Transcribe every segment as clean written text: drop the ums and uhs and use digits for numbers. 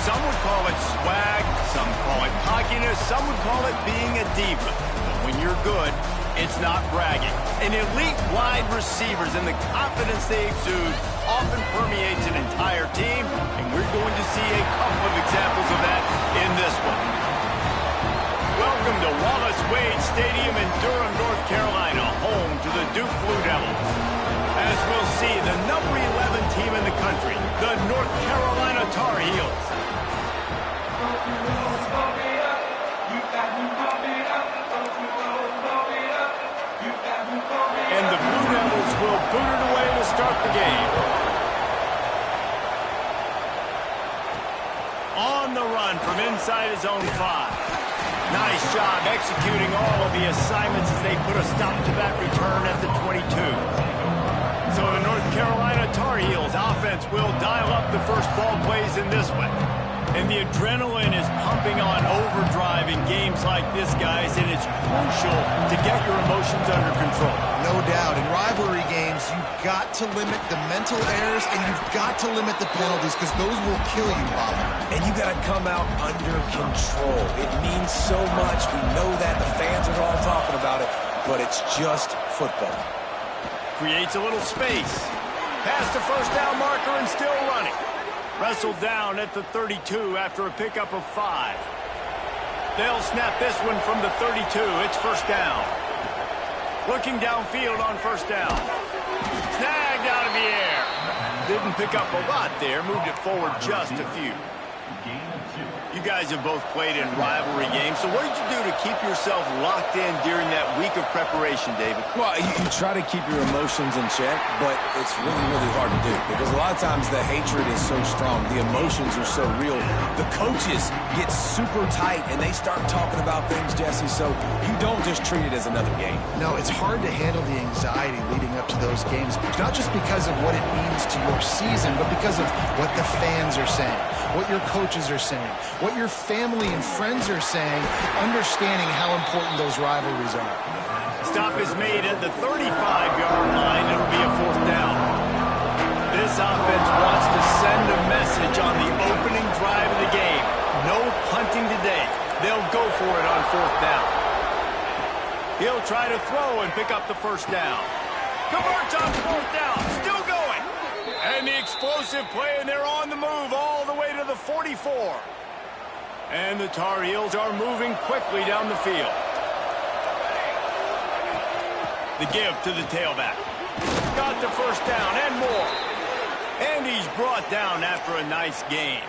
Some would call it swag, some call it cockiness, some would call it being a diva. But when you're good, it's not bragging. An elite wide receivers and the confidence they exude often permeates an entire team, and we're going to see a couple of examples of that in this one. Welcome to Wallace Wade Stadium in Durham, North Carolina, home to the Duke Blue Devils. As we'll see, the number 11 team in the country, the North Carolina Tar Heels. And the Blue Devils will boot it away to start the game. On the run from inside his own 5. Nice job executing all of the assignments as they put a stop to that return at the 22. So the North Carolina Tar Heels offense will dial up the first ball plays in this one. And the adrenaline is pumping on overdrive in games like this, guys, and it's crucial to get your emotions under control. No doubt. In rivalry games, you've got to limit the mental errors and you've got to limit the penalties because those will kill you, Bob. And you got to come out under control. It means so much. We know that. The fans are all talking about it, but it's just football. Creates a little space. Past the first down marker and still running. Wrestled down at the 32 after a pickup of 5. They'll snap this one from the 32. It's first down. Looking downfield on first down. Snagged out of the air. Didn't pick up a lot there. Moved it forward just a few. You guys have both played in rivalry games, so what did you do to keep yourself locked in during that week of preparation, David? Well, you try to keep your emotions in check, but it's really, really hard to do because a lot of times the hatred is so strong. The emotions are so real. The coaches get super tight, and they start talking about things, Jesse, so you don't just treat it as another game. No, it's hard to handle the anxiety leading up to those games, not just because of what it means to your season, but because of what the fans are saying, what your coaches are saying, what your family and friends are saying, understanding how important those rivalries are. Stop is made at the 35-yard line. It'll be a fourth down. This offense wants to send a message on the opening drive of the game. No punting today. They'll go for it on fourth down. He'll try to throw and pick up the first down. Converts on fourth down. Still going. And the explosive play, and they're on the move all the way to the 44. And the Tar Heels are moving quickly down the field. The give to the tailback. Got the first down and more. And he's brought down after a nice gain.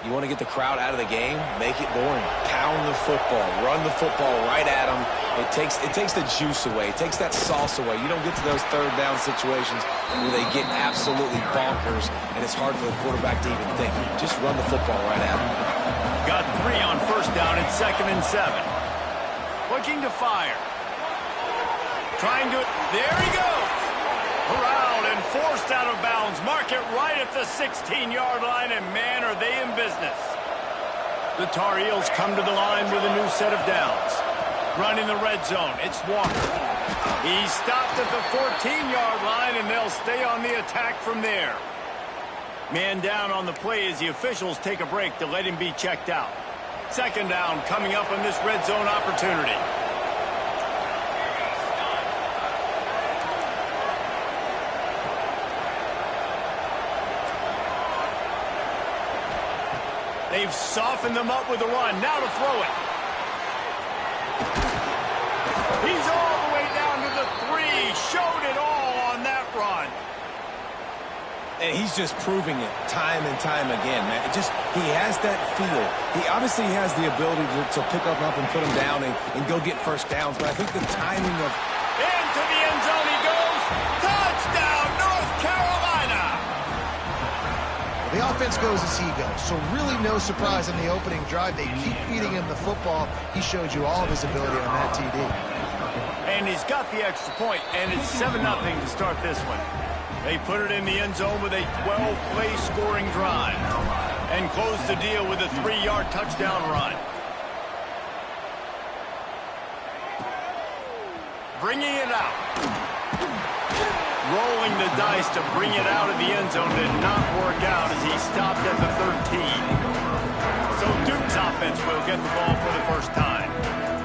You want to get the crowd out of the game? Make it boring. Pound the football. Run the football right at them. It takes the juice away. It takes that sauce away. You don't get to those third down situations where they get absolutely bonkers, and it's hard for the quarterback to even think. Just run the football right at them. Got 3 on first down and 2nd and 7. Looking to fire. Trying to... There he goes! Corralled and forced out of bounds. Mark it right at the 16-yard line, and man, are they in business. The Tar Heels come to the line with a new set of downs. Running the red zone, it's Walker. He stopped at the 14-yard line, and they'll stay on the attack from there. Man down on the play as the officials take a break to let him be checked out. Second down coming up on this red zone opportunity. They've softened them up with a run. Now to throw it. He's all the way down to the 3. Showed it all on that run. And he's just proving it time and time again, man. He has that feel. He obviously has the ability to pick up and put him down and go get first downs. But I think the timing of... Into the end zone he goes. Touchdown, North Carolina. The offense goes as he goes, so really no surprise in the opening drive. They keep feeding him the football. He showed you all of his ability on that TD. And he's got the extra point, and it's 7-0 to start this one. They put it in the end zone with a 12-play scoring drive and close the deal with a 3-yard touchdown run. Bringing it out. rolling the dice to bring it out of the end zone. Did not work out as he stopped at the 13. So Duke's offense will get the ball for the first time.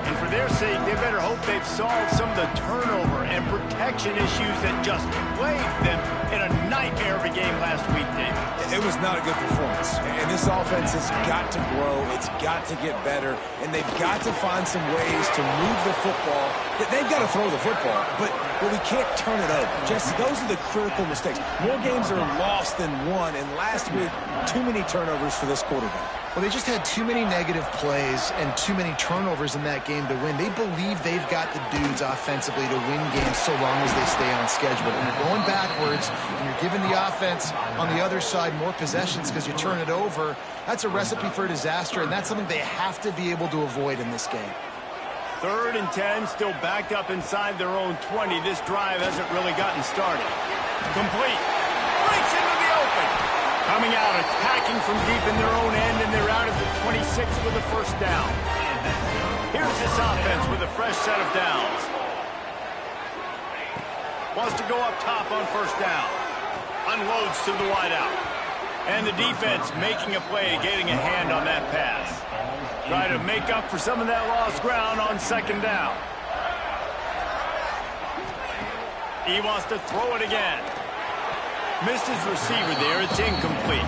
And for their sake, they better hope they've solved some of the turnover and protection issues that just plagued them in a nightmare of a game last week, Dave. It was not a good performance. And this offense has got to grow. It's got to get better. And they've got to find some ways to move the football. They've got to throw the football, but we can't turn it over. Jesse, those are the critical mistakes. More games are lost than won, and last week, too many turnovers for this quarterback. Well, they just had too many negative plays and too many turnovers in that game to win. They believe they've got the dudes offensively to win games so long as they stay on schedule. When you're going backwards and you're giving the offense on the other side more possessions because you turn it over, that's a recipe for disaster, and that's something they have to be able to avoid in this game. 3rd and 10, still backed up inside their own 20. This drive hasn't really gotten started. Complete. Breaks into the open. Coming out, attacking from deep in their own end, and they're out at the 26 with a first down. Here's this offense with a fresh set of downs. Wants to go up top on first down. Unloads to the wideout. And the defense making a play, getting a hand on that pass. Try to make up for some of that lost ground on 2nd down. He wants to throw it again. Missed his receiver there. It's incomplete.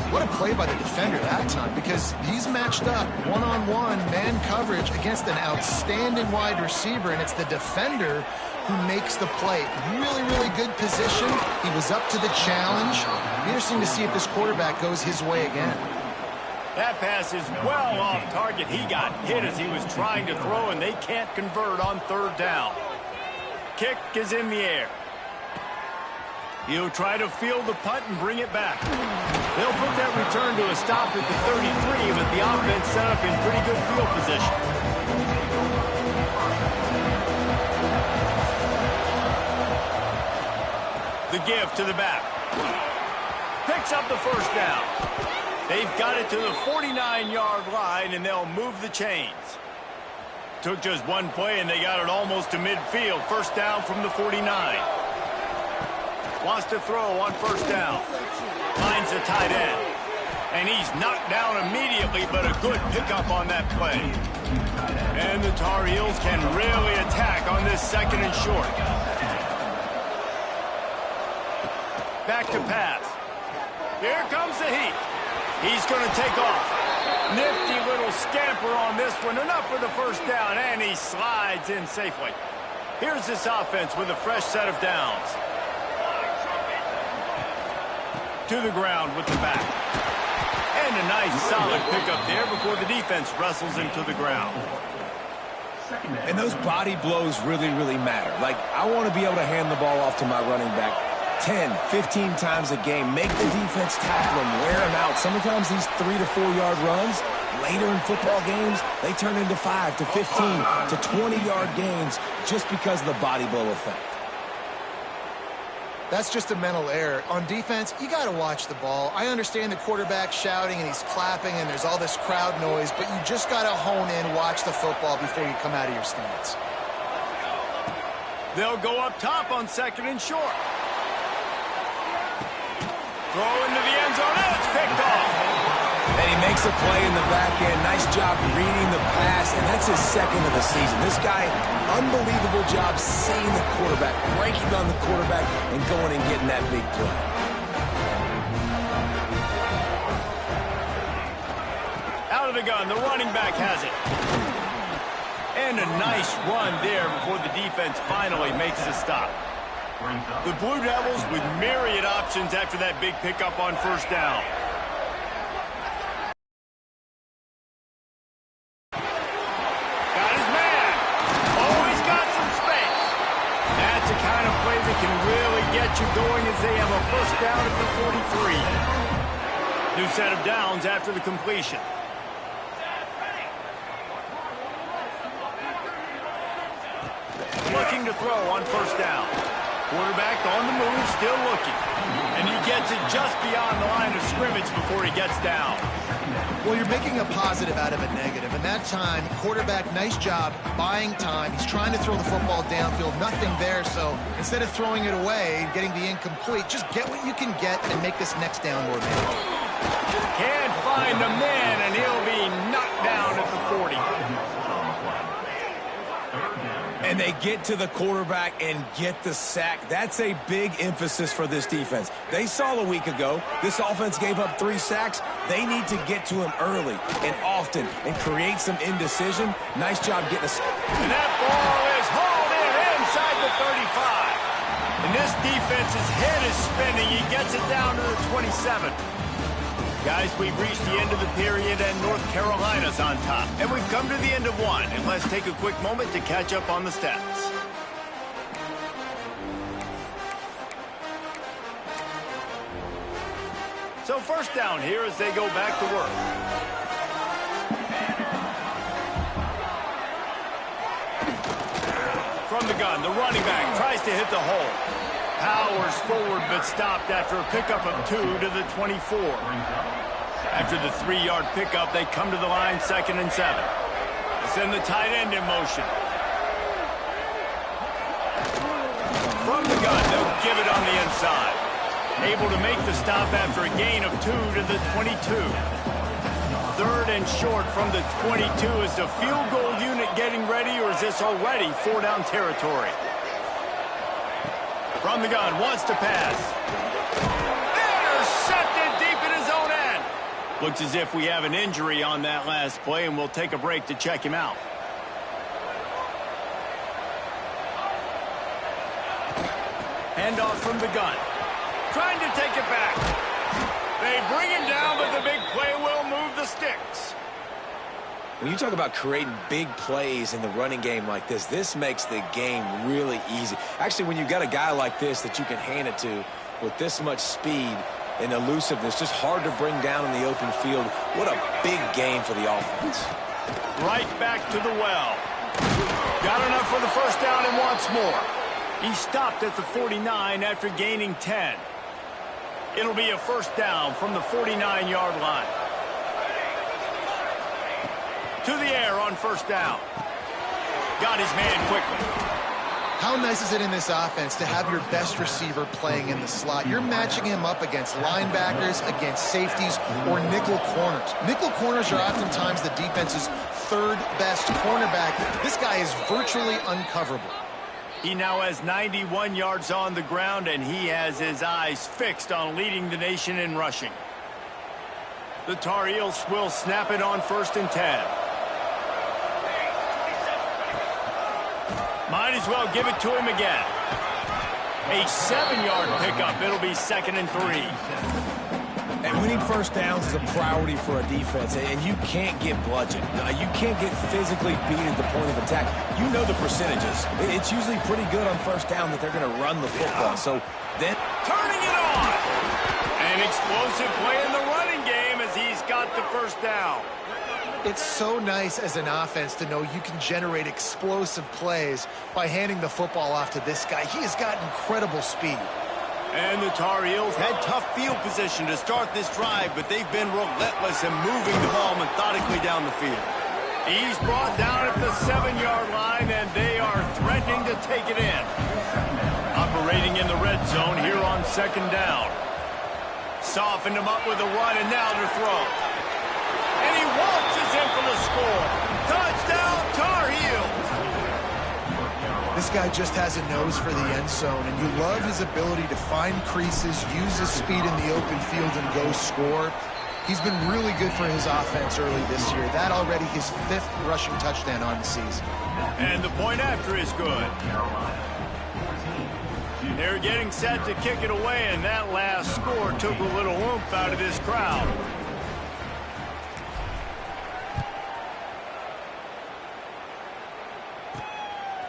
What a play by the defender that time, because he's matched up one-on-one man coverage against an outstanding wide receiver, and it's the defender who makes the play. Really, really good position. He was up to the challenge. Be interesting to see if this quarterback goes his way again. That pass is well off target. He got hit as he was trying to throw, and they can't convert on 3rd down. Kick is in the air. He'll try to field the punt and bring it back. They'll put that return to a stop at the 33, but the offense set up in pretty good field position. The give to the back. Picks up the first down. They've got it to the 49-yard line, and they'll move the chains. Took just one play, and they got it almost to midfield. First down from the 49. Wants to throw on first down. Finds the tight end. And he's knocked down immediately, but a good pickup on that play. And the Tar Heels can really attack on this 2nd and short. Back to pass. Here comes the heat. He's going to take off. Nifty little scamper on this one. Enough for the first down, and he slides in safely. Here's this offense with a fresh set of downs. To the ground with the back. And a nice solid pickup there before the defense wrestles him to the ground. And those body blows really, really matter. Like, I want to be able to hand the ball off to my running back 10, 15 times a game. Make the defense tackle him, wear him out. Sometimes these 3 to 4 yard runs, later in football games, they turn into 5 to 15 to 20-yard gains just because of the body blow effect. That's just a mental error. On defense, you got to watch the ball. I understand the quarterback shouting and he's clapping and there's all this crowd noise, but you just got to hone in, watch the football before you come out of your stance. They'll go up top on 2nd and short. Throw into the end zone, and it's picked off. And he makes a play in the back end. Nice job reading the pass, and that's his 2nd of the season. This guy, unbelievable job seeing the quarterback, breaking on the quarterback, and going and getting that big play. Out of the gun, the running back has it. And a nice run there before the defense finally makes a stop. The Blue Devils with myriad options after that big pickup on first down. Got his man. Oh, he's got some space. That's the kind of play that can really get you going as they have a first down at the 43. New set of downs after the completion. Looking to throw on first down. Quarterback on the move, still looking. And you gets it just beyond the line of scrimmage before he gets down. Well, you're making a positive out of a negative. And that time, quarterback, nice job buying time. He's trying to throw the football downfield. Nothing there. So instead of throwing it away and getting the incomplete, just get what you can get and make this next down more manageable. Can't find the man, and he'll be knocked down at the 40. And they get to the quarterback and get the sack. That's a big emphasis for this defense. They saw a week ago this offense gave up 3 sacks. They need to get to him early and often and create some indecision. Nice job getting a sack. And that ball is hauled in inside the 35. And this defense's head is spinning. He gets it down to the 27. Guys, we've reached the end of the period, and North Carolina's on top. And we've come to the end of one. And let's take a quick moment to catch up on the stats. So first down here as they go back to work. From the gun, the running back tries to hit the hole. Powers forward, but stopped after a pickup of 2 to the 24. After the 3-yard pickup, they come to the line 2nd and 7. They send the tight end in motion. From the gun, they'll give it on the inside. Able to make the stop after a gain of 2 to the 22. 3rd and short from the 22. Is the field goal unit getting ready, or is this already 4-down territory? From the gun, wants to pass. Intercepted deep in his own end. Looks as if we have an injury on that last play, and we'll take a break to check him out. Handoff from the gun. Trying to take it back. They bring him down, but the big play will move the sticks. When you talk about creating big plays in the running game like this, this makes the game really easy. Actually, when you've got a guy like this that you can hand it to with this much speed and elusiveness, just hard to bring down in the open field. What a big game for the offense. Right back to the well. Got enough for the first down and wants more. He stopped at the 49 after gaining 10. It'll be a first down from the 49-yard line. To the air on first down. Got his man quickly. How nice is it in this offense to have your best receiver playing in the slot? You're matching him up against linebackers, against safeties, or nickel corners. Nickel corners are oftentimes the defense's 3rd best cornerback. This guy is virtually uncoverable. He now has 91 yards on the ground, and he has his eyes fixed on leading the nation in rushing. The Tar Heels will snap it on 1st and 10. Might as well give it to him again. A 7-yard pickup. It'll be 2nd and 3. And winning first downs is a priority for a defense, and you can't get bludgeoned. You can't get physically beat at the point of attack. You know the percentages. It's usually pretty good on first down that they're going to run the football. So then turning it on. An explosive play in the running game as he's got the first down. It's so nice as an offense to know you can generate explosive plays by handing the football off to this guy. He has got incredible speed. And the Tar Heels had tough field position to start this drive, but they've been relentless in moving the ball methodically down the field. He's brought down at the 7-yard line, and they are threatening to take it in. Operating in the red zone here on 2nd down. Softened him up with a run, and now to throw. And he waltzes in for the score. Touchdown, Tar Heels. This guy just has a nose for the end zone, and you love his ability to find creases, use his speed in the open field, and go score. He's been really good for his offense early this year. That already his 5th rushing touchdown on the season. And the point after is good. They're getting set to kick it away, and that last score took a little oomph out of this crowd.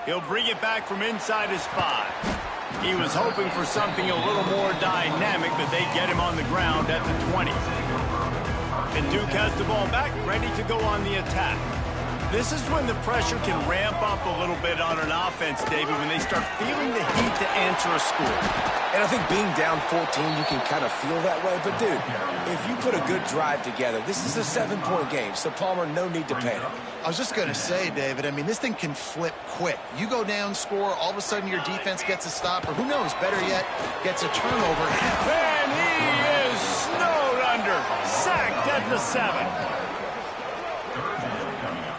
He'll bring it back from inside his 5. He was hoping for something a little more dynamic, but they get him on the ground at the 20. And Duke has the ball back, ready to go on the attack. This is when the pressure can ramp up a little bit on an offense, David, when they start feeling the heat to answer a score. And I think being down 14, you can kind of feel that way. But, dude, if you put a good drive together, this is a 7-point game. So, Palmer, no need to panic. I was just going to say, David, I mean, this thing can flip quick. You go down, score, all of a sudden your defense gets a stop, or who knows, better yet, gets a turnover. And he is snowed under. Sacked at the 7.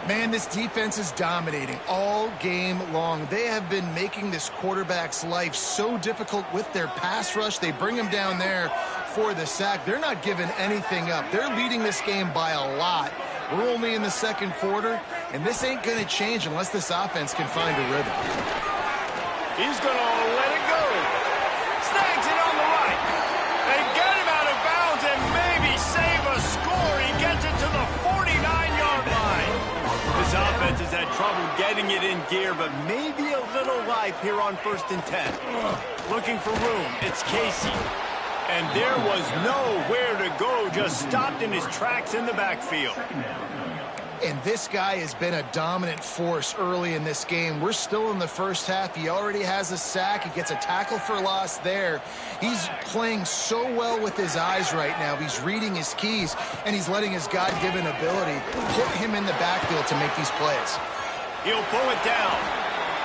Man, this defense is dominating all game long. They have been making this quarterback's life so difficult with their pass rush. They bring him down there for the sack. They're not giving anything up. They're leading this game by a lot. We're only in the second quarter, and this ain't going to change unless this offense can find a rhythm. He's going to let it go. Snags it on the right. They get him out of bounds and maybe save a score. He gets it to the 49-yard line. This offense has had trouble getting it in gear, but maybe a little life here on 1st and 10. Looking for room. It's Casey. And there was nowhere to go, just stopped in his tracks in the backfield. And this guy has been a dominant force early in this game. We're still in the first half. He already has a sack. He gets a tackle for loss there. He's playing so well with his eyes right now. He's reading his keys, and he's letting his God-given ability put him in the backfield to make these plays. He'll pull it down.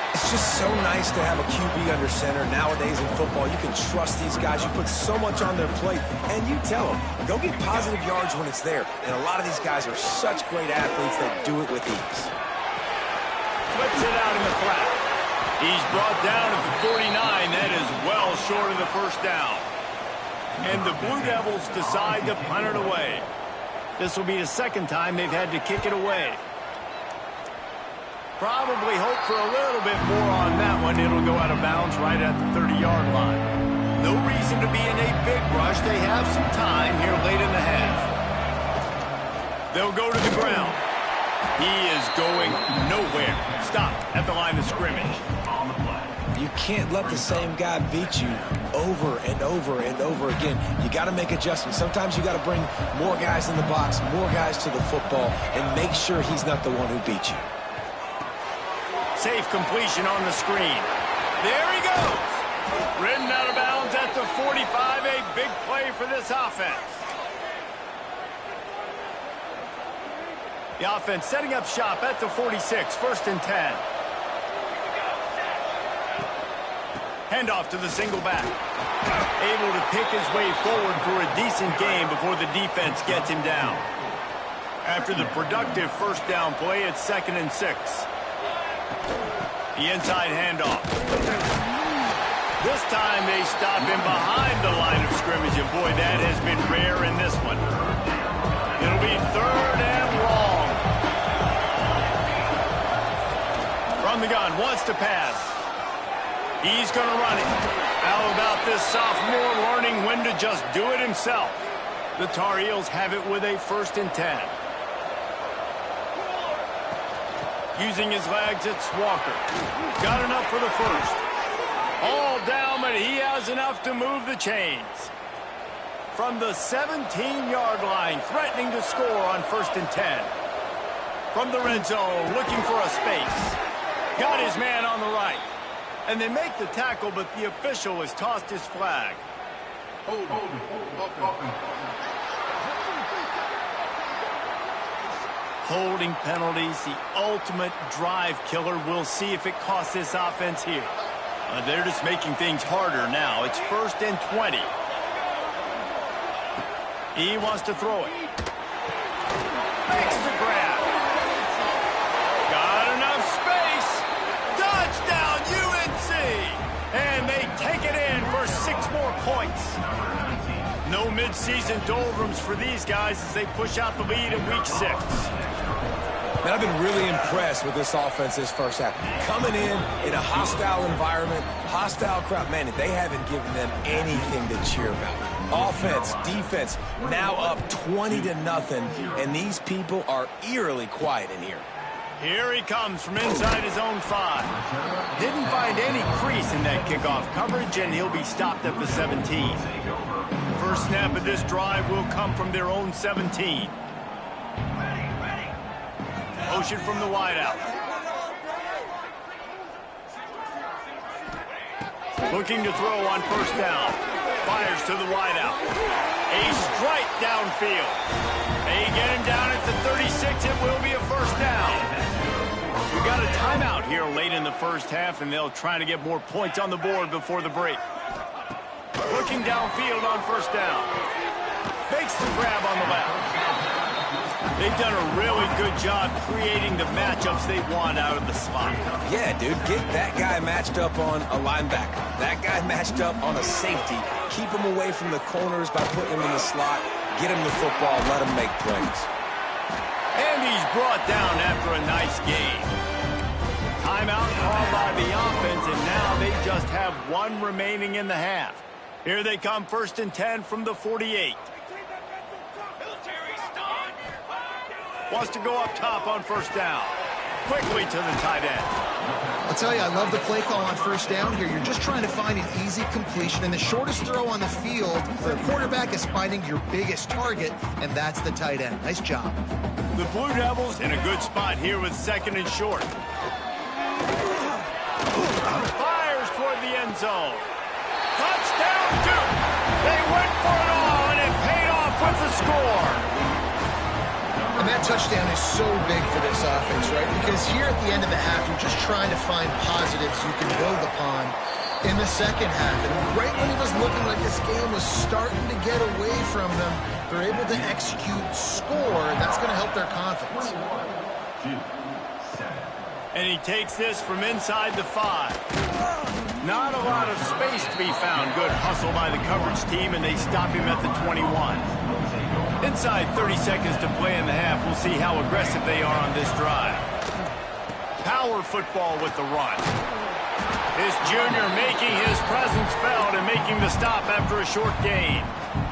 It's just so nice to have a QB under center. Nowadays in football, you can trust these guys. You put so much on their plate, and you tell them, go get positive yards when it's there. And a lot of these guys are such great athletes that do it with ease. Flips it out in the flat. He's brought down at the 49. That is well short of the first down. And the Blue Devils decide to punt it away. This will be the second time they've had to kick it away. Probably hope for a little bit more on that one. It'll go out of bounds right at the 30-yard line. No reason to be in a big rush. They have some time here late in the half. They'll go to the ground. He is going nowhere. Stop at the line of scrimmage. You can't let the same guy beat you over and over and over again. You got to make adjustments. Sometimes you got to bring more guys in the box, more guys to the football, and make sure he's not the one who beat you. Safe completion on the screen. There he goes. Ridden out of bounds at the 45. A big play for this offense. The offense setting up shop at the 46. 1st and 10. Handoff to the single back. Able to pick his way forward for a decent game before the defense gets him down. After the productive first down play, it's 2nd and 6. The inside handoff. This time they stop him behind the line of scrimmage, and boy, that has been rare in this one. It'll be 3rd and long. From the gun, wants to pass. He's going to run it. How about this sophomore learning when to just do it himself? The Tar Heels have it with a 1st and 10. Using his legs, it's Walker. Got enough for the first. All down, but he has enough to move the chains. From the 17-yard line, threatening to score on 1st and 10. From the red zone, looking for a space. Got his man on the right. And they make the tackle, but the official has tossed his flag. Holding penalties, the ultimate drive killer. We'll see if it costs this offense here. They're just making things harder now. It's 1st and 20. He wants to throw it. Makes the grab. Got enough space. Touchdown, UNC! And they take it in for 6 more points. No midseason doldrums for these guys as they push out the lead in Week 6. Man, I've been really impressed with this offense this first half. Coming in a hostile environment, hostile crowd, man, they haven't given them anything to cheer about. Offense, defense, now up 20-0, and these people are eerily quiet in here. Here he comes from inside his own 5. Didn't find any crease in that kickoff coverage, and he'll be stopped at the 17. First snap of this drive will come from their own 17. Motion from the wideout. Looking to throw on first down. Fires to the wideout. A strike downfield. They get him down at the 36. It will be a first down. We got a timeout here late in the first half, and they'll try to get more points on the board before the break. Looking downfield on first down. Makes the grab on the left. They've done a really good job creating the matchups they want out of the slot. Yeah, dude, get that guy matched up on a linebacker. That guy matched up on a safety. Keep him away from the corners by putting him in the slot. Get him the football, let him make plays. And he's brought down after a nice game. Timeout called by the offense, and now they just have one remaining in the half. Here they come, 1st and 10 from the 48. Wants to go up top on first down. Quickly to the tight end. I'll tell you, I love the play call on first down here. You're just trying to find an easy completion, and the shortest throw on the field for a quarterback is finding your biggest target, and that's the tight end. Nice job. The Blue Devils in a good spot here with 2nd and short. Fires toward the end zone. Touchdown, Duke! They went for it all, and it paid off with the score. And that touchdown is so big for this offense, right? Because here at the end of the half, you're just trying to find positives you can build upon in the second half. And right when it was looking like this game was starting to get away from them, they're able to execute, score, and that's going to help their confidence. And he takes this from inside the 5. Not a lot of space to be found. Good hustle by the coverage team, and they stop him at the 21. Inside 30 seconds to play in the half. We'll see how aggressive they are on this drive. Power football with the run. This junior making his presence felt and making the stop after a short gain.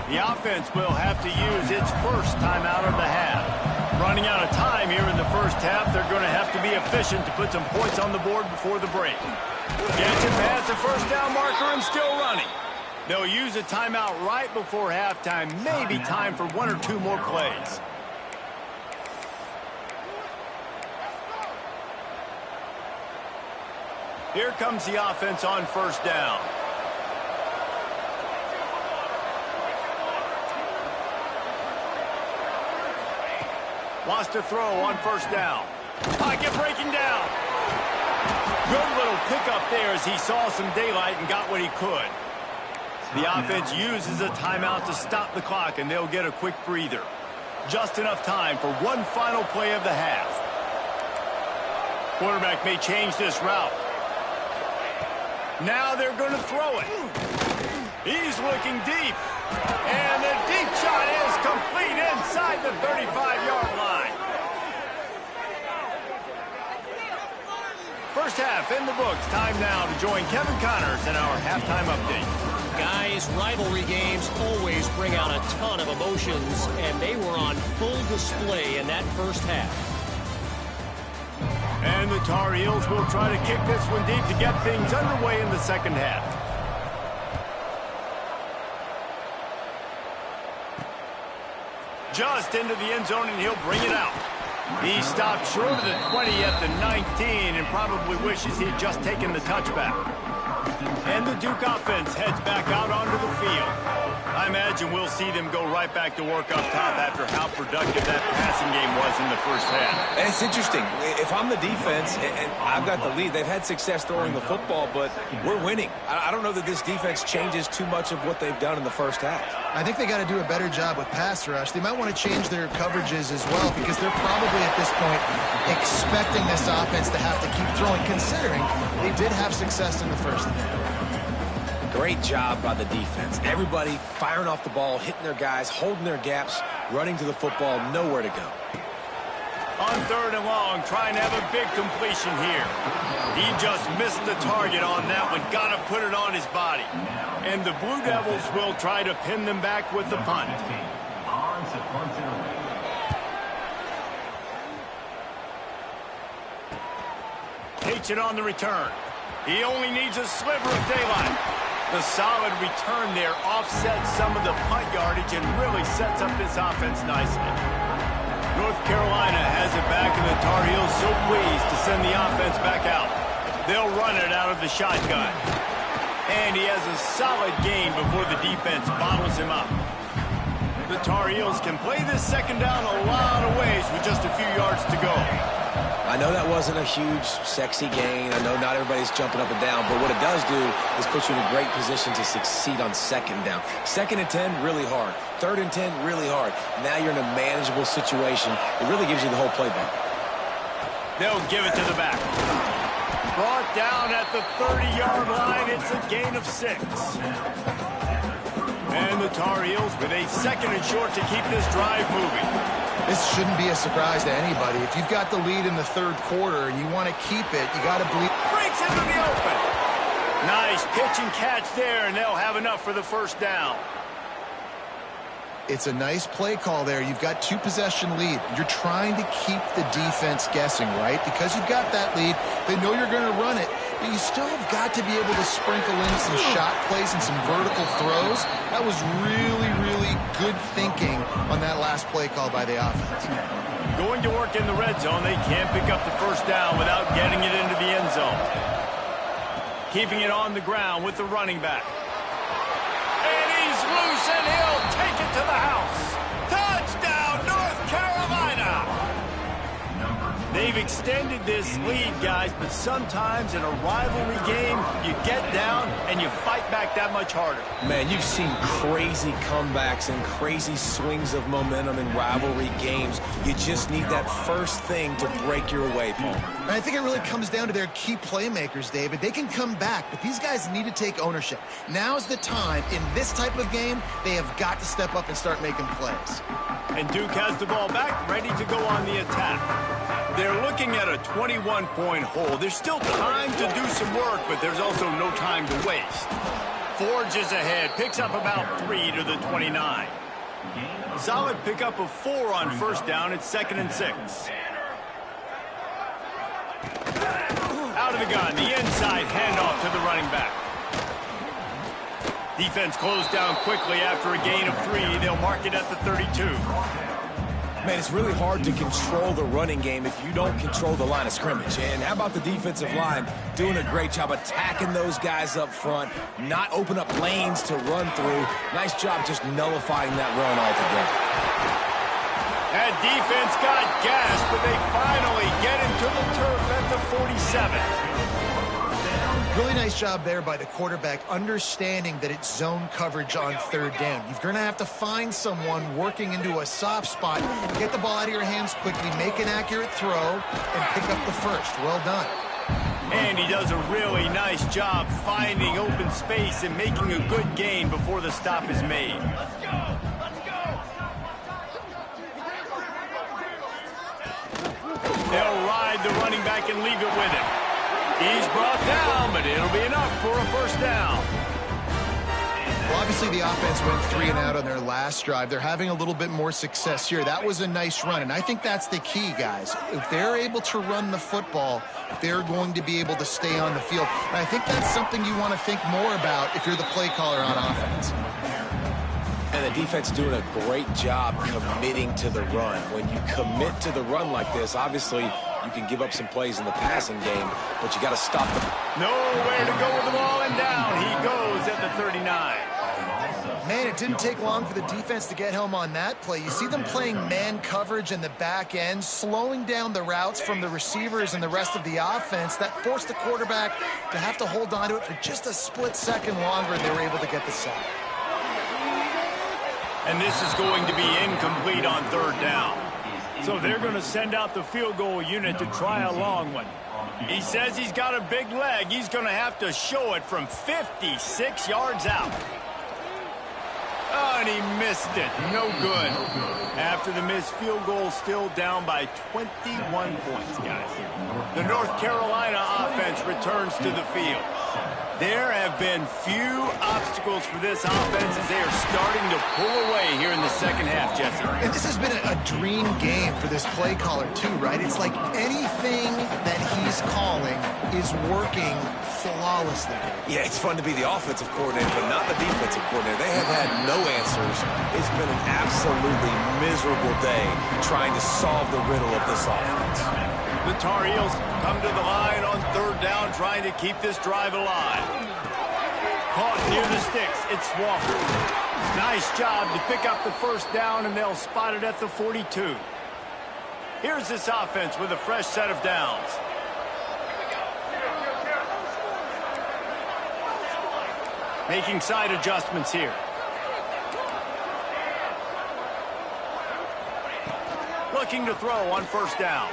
The offense will have to use its first timeout of the half. Running out of time here in the first half, they're going to have to be efficient to put some points on the board before the break. Gets it past the first down marker and still running. They'll use a timeout right before halftime. Maybe time for 1 or 2 more plays. Here comes the offense on first down. Wants to throw on first down. Pocket breaking down. Good little pickup there as he saw some daylight and got what he could. The offense uses a timeout to stop the clock, and they'll get a quick breather. Just enough time for one final play of the half. Quarterback may change this route. Now they're going to throw it. He's looking deep. And the deep shot is complete inside the 35-yard line. First half in the books. Time now to join Kevin Connors in our halftime update. Guys, rivalry games always bring out a ton of emotions, and they were on full display in that first half. And the Tar Heels will try to kick this one deep to get things underway in the second half. Just into the end zone, and he'll bring it out. He stopped short of the 20 at the 19 and probably wishes he'd just taken the touchback. And the Duke offense heads back out onto the field. I imagine we'll see them go right back to work up top after how productive that passing game was in the first half. And it's interesting. If I'm the defense and I've got the lead, they've had success throwing the football, but we're winning. I don't know that this defense changes too much of what they've done in the first half. I think they got to do a better job with pass rush. They might want to change their coverages as well because they're probably at this point expecting this offense to have to keep throwing, considering they did have success in the first half. Great job by the defense. Everybody firing off the ball, hitting their guys, holding their gaps, running to the football, nowhere to go. On third and long, trying to have a big completion here. He just missed the target on that one. Got to put it on his body. And the Blue Devils will try to pin them back with the punt. Takes it on the return. He only needs a sliver of daylight. The solid return there offsets some of the punt yardage and really sets up this offense nicely. North Carolina has it back, and the Tar Heels so pleased to send the offense back out. They'll run it out of the shotgun. And he has a solid gain before the defense bottles him up. The Tar Heels can play this second down a lot of ways with just a few yards to go. I know that wasn't a huge, sexy gain. I know not everybody's jumping up and down, but what it does do is put you in a great position to succeed on second down. 2nd and 10, really hard. 3rd and 10, really hard. Now you're in a manageable situation. It really gives you the whole playbook. They'll give it to the back. Brought down at the 30-yard line. It's a gain of 6. And the Tar Heels with a 2nd and short to keep this drive moving. This shouldn't be a surprise to anybody. If you've got the lead in the 3rd quarter and you want to keep it, you got to believe. Breaks into the open. Nice pitch and catch there, and they'll have enough for the 1st down. It's a nice play call there. You've got 2-possession lead. You're trying to keep the defense guessing, right? Because you've got that lead, they know you're going to run it, but you still have got to be able to sprinkle in some shot plays and some vertical throws. That was really, really good thinking on that last play call by the offense. Going to work in the red zone, they can't pick up the 1st down without getting it into the end zone. Keeping it on the ground with the running back. And he's loose, and he'll take it to the house. Touchdown, North Carolina! They've extended this lead, guys, but sometimes in a rivalry game, you get down and you fight back that much harder. Man, you've seen crazy comebacks and crazy swings of momentum in rivalry games. You just need that first thing to break your way, Paul. And I think it really comes down to their key playmakers, David. They can come back, but these guys need to take ownership. Now's the time. In this type of game, they have got to step up and start making plays. And Duke has the ball back, ready to go on the attack. They're looking at a 21-point hole. There's still time to do some work, but there's also no time to waste. Forges ahead, picks up about 3 to the 29. Solid pickup of 4 on 1st down. It's 2nd and 6. Out of the gun, the inside handoff to the running back. Defense closed down quickly after a gain of 3. They'll mark it at the 32. Man, it's really hard to control the running game if you don't control the line of scrimmage. And how about the defensive line doing a great job attacking those guys up front, not open up lanes to run through. Nice job just nullifying that run altogether. That defense got gas, but they finally get into the turf at the 47. Really nice job there by the quarterback, understanding that it's zone coverage on 3rd down. You're going to have to find someone working into a soft spot, get the ball out of your hands quickly, make an accurate throw, and pick up the 1st. Well done. And he does a really nice job finding open space and making a good gain before the stop is made. Let's go! Let's go! They'll ride the running back and leave it with him. He's brought down, but it'll be enough for a 1st down. Well, obviously the offense went 3 and out on their last drive. They're having a little bit more success here. That was a nice run, and I think that's the key, guys. If they're able to run the football, they're going to be able to stay on the field. And I think that's something you want to think more about if you're the play caller on offense. And the defense doing a great job committing to the run. When you commit to the run like this, obviously you can give up some plays in the passing game, but you got to stop them. Nowhere to go with the ball, and down he goes at the 39. Man, it didn't take long for the defense to get home on that play. You see them playing man coverage in the back end, slowing down the routes from the receivers and the rest of the offense. That forced the quarterback to have to hold on to it for just a split second longer, and they were able to get the sack. And this is going to be incomplete on 3rd down. So they're going to send out the field goal unit to try a long one. He says he's got a big leg. He's going to have to show it from 56 yards out. Oh, and he missed it. No good. After the missed field goal, still down by 21 points, guys. The North Carolina offense returns to the field. There have been few obstacles for this offense as they are starting to pull away here in the second half, Jesse. And this has been a dream game for this play caller, too, right? It's like anything that he's calling is working flawlessly. Yeah, it's fun to be the offensive coordinator, but not the defensive coordinator. They have had no answers. It's been an absolutely miserable day trying to solve the riddle of this offense. The Tar Heels come to the line on 3rd down, trying to keep this drive alive. Caught near the sticks. It's Walker. Nice job to pick up the first down, and they'll spot it at the 42. Here's this offense with a fresh set of downs. Making side adjustments here. Looking to throw on first down.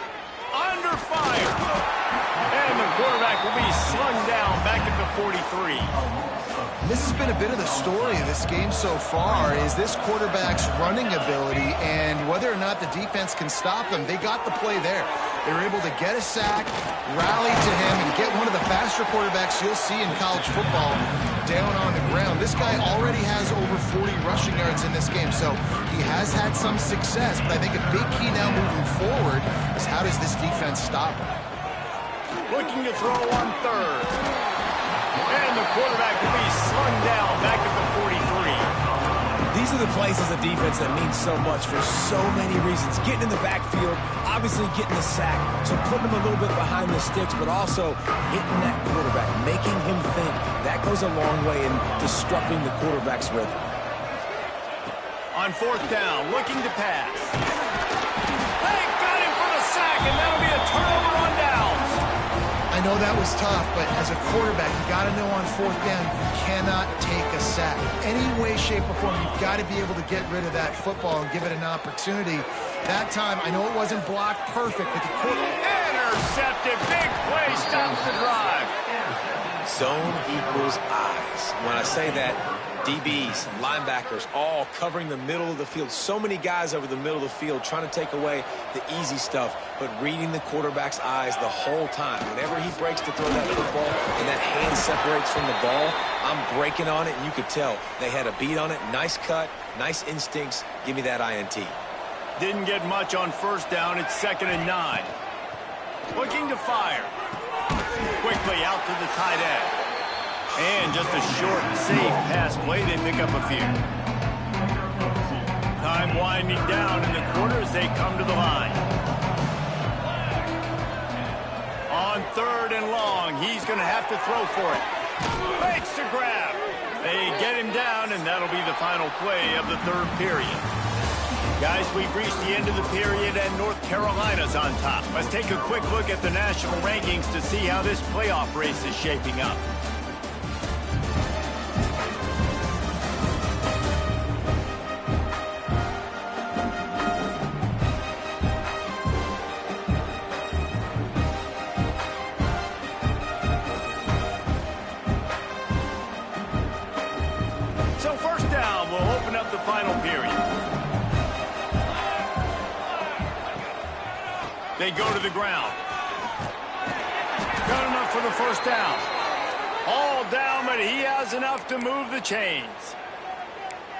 Under fire. And the quarterback will be slung down back at the 43. This has been a bit of the story of this game so far, is this quarterback's running ability and whether or not the defense can stop them. They got the play there. They were able to get a sack, rally to him, and get one of the faster quarterbacks you'll see in college football down on the ground. This guy already has over 40 rushing yards in this game, so he has had some success, but I think a big key now moving forward is how does this defense stop him? Looking to throw on third. And the quarterback will be slung down back at the 43. These are the plays as a defense that mean so much for so many reasons. Getting in the backfield, obviously getting the sack, so putting him a little bit behind the sticks, but also hitting that quarterback, making him think. That goes a long way in disrupting the quarterback's rhythm. On fourth down, looking to pass. They got him for the sack, and that'll be a turnover on downs. I know that was tough, but as a quarterback, you got to know on fourth down, you cannot take a sack. Any way, shape, or form, you've got to be able to get rid of that football and give it an opportunity. That time, I know it wasn't blocked perfect, but the quarterback... Intercepted. Big play stops the drive. Zone equals eyes. When I say that, DBs, linebackers, all covering the middle of the field. So many guys over the middle of the field trying to take away the easy stuff, but reading the quarterback's eyes the whole time. Whenever he breaks to throw that football and that hand separates from the ball, I'm breaking on it, and you could tell they had a beat on it. Nice cut, nice instincts. Give me that INT. Didn't get much on first down. It's 2nd and 9. Looking to fire. Quickly out to the tight end. And just a short, safe pass play. They pick up a few. Time winding down in the quarter as they come to the line. On 3rd and long, he's going to have to throw for it. Makes the grab. They get him down, and that'll be the final play of the 3rd period. Guys, we've reached the end of the period, and North Carolina's on top. Let's take a quick look at the national rankings to see how this playoff race is shaping up. So first down, we'll open up the final period. They go to the ground. Got enough for the first down. All down, but he has enough to move the chains.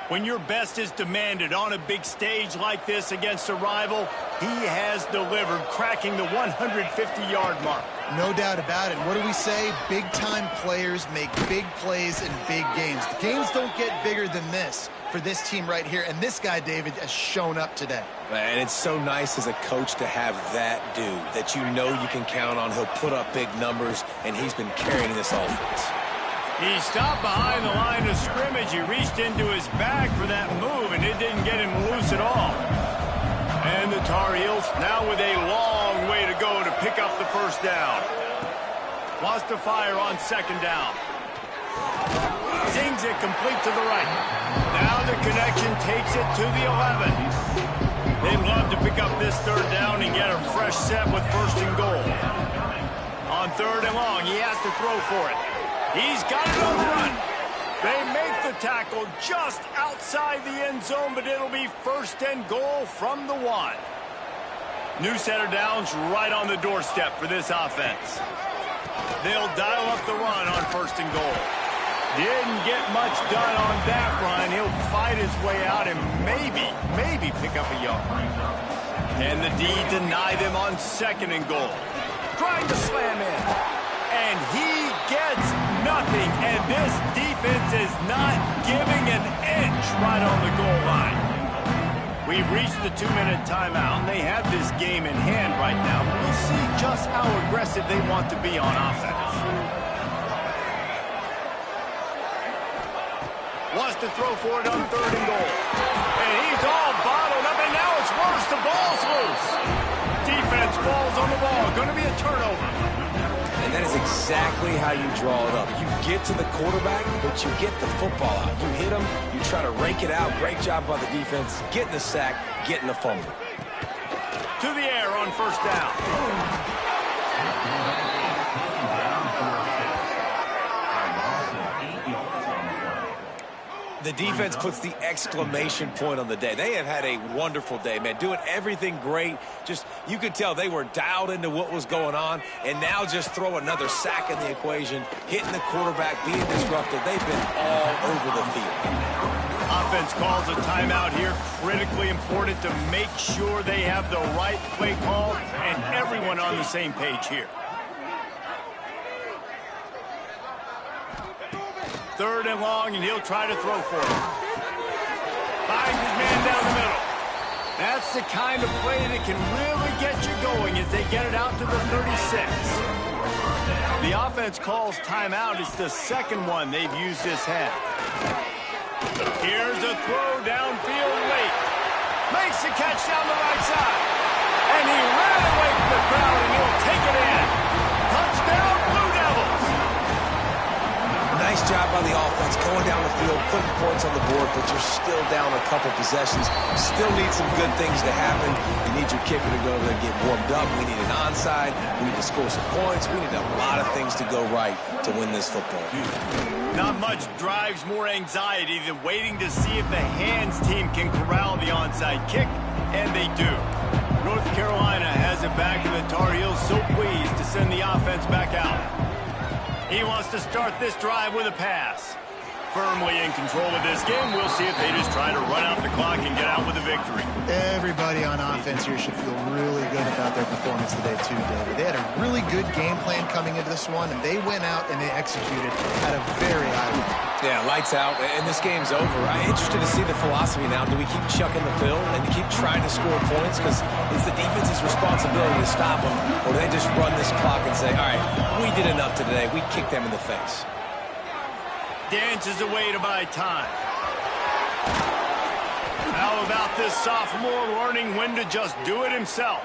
When your best is demanded on a big stage like this against a rival, he has delivered, cracking the 150-yard mark. No doubt about it. What do we say? Big-time players make big plays in big games. The games don't get bigger than this for this team right here, and this guy, David, has shown up today. And it's so nice as a coach to have that dude that you know you can count on. He'll put up big numbers, and he's been carrying this offense. He stopped behind the line of scrimmage. He reached into his bag for that move, and it didn't get him loose at all. And the Tar Heels now with a long way to go to pick up the first down. Wants to fire on 2nd down. Zings it complete to the right. Now the connection takes it to the 11. They'd love to pick up this 3rd down and get a fresh set with 1st and goal. On 3rd and long, he has to throw for it. He's got it on the run. They make the tackle just outside the end zone, but it'll be 1st and goal from the 1. New set of downs right on the doorstep for this offense. They'll dial up the run on 1st and goal. Didn't get much done on that run. He'll fight his way out and maybe pick up a yard. And the D deny them on 2nd and goal. Trying to slam in. And he gets nothing. And this defense is not giving an inch right on the goal line. We've reached the 2-minute timeout. They have this game in hand right now. We'll see just how aggressive they want to be on offense. has to throw for it on 3rd and goal. And he's all bottled up, and now it's worse. The ball's loose. Defense falls on the ball. Going to be a turnover. And that is exactly how you draw it up. You get to the quarterback, but you get the football out. You hit him, you try to rake it out. Great job by the defense, getting the sack, getting the fumble. To the air on 1st down. The defense puts the exclamation point on the day. They have had a wonderful day, man. Doing everything great. Just, you could tell they were dialed into what was going on. And now just throw another sack in the equation, hitting the quarterback, being disruptive. They've been all over the field. Offense calls a timeout here. Critically important to make sure they have the right play call and everyone on the same page here. 3rd and long, and he'll try to throw for it. Finds his man down the middle. That's the kind of play that can really get you going as they get it out to the 36. The offense calls timeout. It's the 2nd one they've used this half. Here's a throw downfield late. Makes the catch down the right side. And he ran away from the crowd, and he'll take it in. Touchdown, Blue Devils. Nice job by the offense going down the field, putting points on the board, but you're still down a couple possessions. Still need some good things to happen. You need your kicker to go over there and get warmed up. We need an onside. We need to score some points. We need a lot of things to go right to win this football. Not much drives more anxiety than waiting to see if the hands team can corral the onside kick, and they do. North Carolina has it back, and the Tar Heels so pleased to send the offense back out. He wants to start this drive with a pass. Firmly in control of this game. We'll see if they just try to run out the clock and get out with a victory. Everybody on offense here should feel really good about their performance today too, David. They had a really good game plan coming into this one, and they went out and they executed at a very high level. Yeah, lights out, and this game's over. I'm interested to see the philosophy now. Do we keep chucking the pill and keep trying to score points? Because it's the defense's responsibility to stop them, or do they just run this clock and say, all right, we did enough today. We kicked them in the face. Dances away to buy time. How about this sophomore learning when to just do it himself?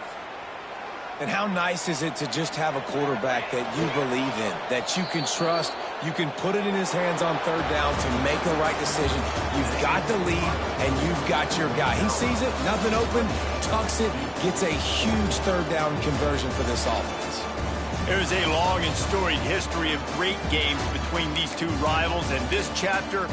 And how nice is it to just have a quarterback that you believe in, that you can trust, you can put it in his hands on 3rd down to make the right decision. You've got the lead, and you've got your guy. He sees it, nothing open, tucks it, gets a huge 3rd down conversion for this offense. There's a long and storied history of great games between these two rivals, and this chapter